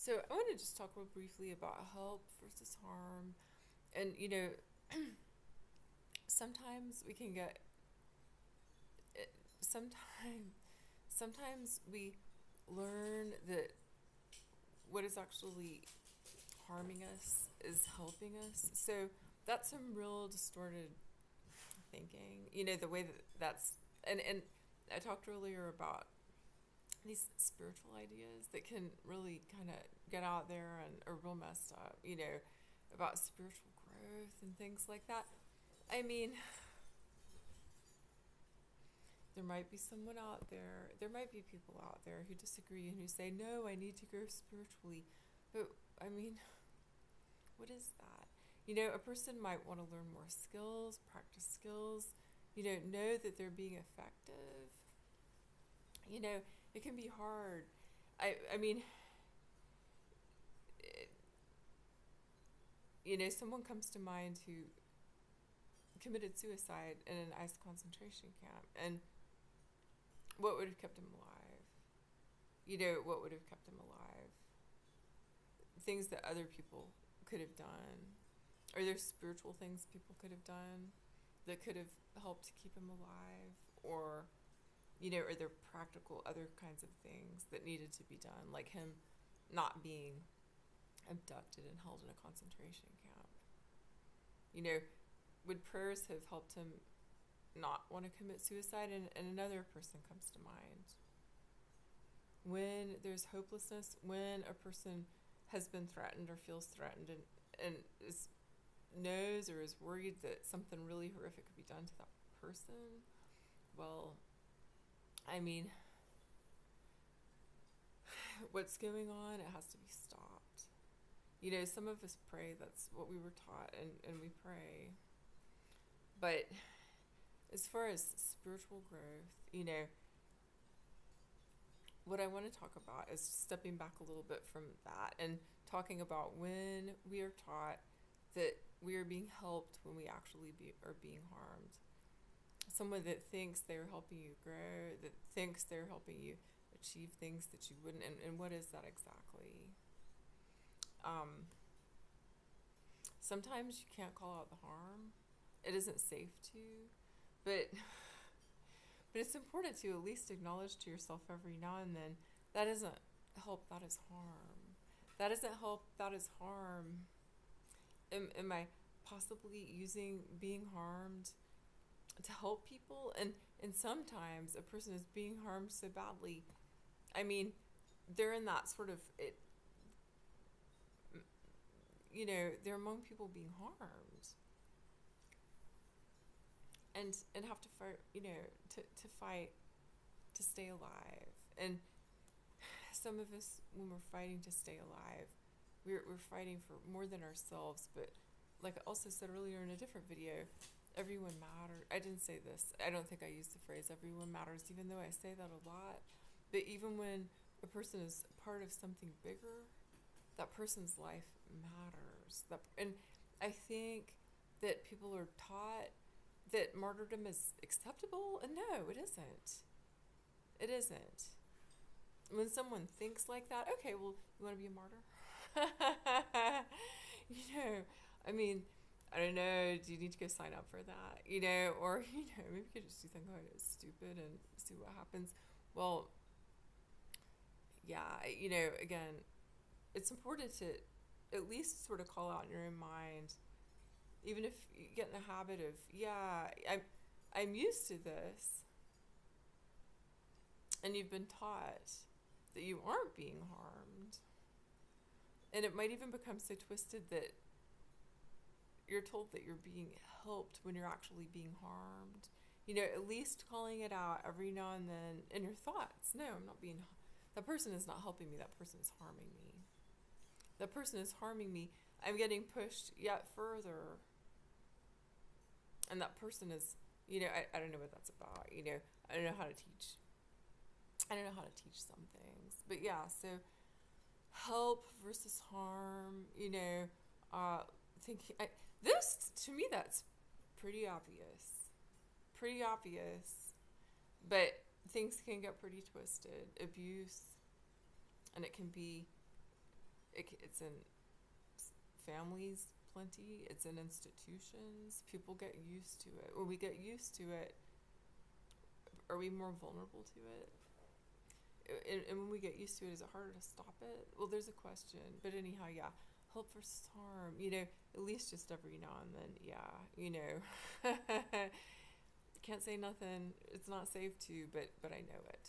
So I want to just talk real briefly about help versus harm. And, sometimes we can get, sometimes, sometimes we learn that what is actually harming us is helping us. So that's some real distorted thinking. The way that and I talked earlier about these spiritual ideas that can really kind of get out there and are real messed up, about spiritual growth and things like that. I mean, there might be someone out there, there might be people out there who disagree and who say, no, I need to grow spiritually. But, I mean, what is that? A person might want to learn more skills, practice skills, know that they're being effective. It can be hard. I mean, it, someone comes to mind who committed suicide in an ICE concentration camp, and what would have kept him alive? What would have kept him alive? Things that other people could have done. Are there spiritual things people could have done that could have helped to keep him alive? Or, are there practical other kinds of things that needed to be done, like him not being abducted and held in a concentration camp? Would prayers have helped him not want to commit suicide? And another person comes to mind. When there's hopelessness, when a person has been threatened or feels threatened and knows or is worried that something really horrific could be done to that person, well, I mean, what's going on, it has to be stopped. Some of us pray, that's what we were taught, and we pray. But as far as spiritual growth, what I want to talk about is stepping back a little bit from that and talking about when we are taught that we are being helped when we actually are being harmed. Someone that thinks they're helping you grow, that thinks they're helping you achieve things that you wouldn't, and what is that exactly? Sometimes you can't call out the harm. It isn't safe to, but it's important to at least acknowledge to yourself every now and then that isn't help, that is harm. That isn't help, that is harm. Am I possibly using being harmed to help people? And sometimes a person is being harmed so badly. I mean, they're in that sort of it. They're among people being harmed, and have to fight. To fight to stay alive. And some of us, when we're fighting to stay alive, we're fighting for more than ourselves. But like I also said earlier in a different video, everyone matters. I didn't say this. I don't think I used the phrase everyone matters, even though I say that a lot. But even when a person is part of something bigger, that person's life matters. And I think that people are taught that martyrdom is acceptable, and no, it isn't. It isn't. When someone thinks like that, okay, well, you want to be a martyr? I mean, I don't know, do you need to go sign up for that? Or, maybe you could just do something like stupid and see what happens. Well, yeah, again, it's important to at least sort of call out in your own mind, even if you get in the habit of, yeah, I'm used to this, and you've been taught that you aren't being harmed. And it might even become so twisted that you're told that you're being helped when you're actually being harmed. At least calling it out every now and then in your thoughts. No, I'm not being, that person is not helping me, that person is harming me. That person is harming me. I'm getting pushed yet further. And that person is, I don't know what that's about. I don't know how to teach. I don't know how to teach some things. But yeah, so help versus harm, thinking, this, to me, that's pretty obvious. Pretty obvious. But things can get pretty twisted. Abuse, and it can be It's in families, plenty. It's in institutions. People get used to it. When we get used to it, are we more vulnerable to it? And when we get used to it, is it harder to stop it? Well, there's a question. But anyhow, yeah, hope versus harm. At least just every now and then, yeah, can't say nothing. It's not safe to, but I know it.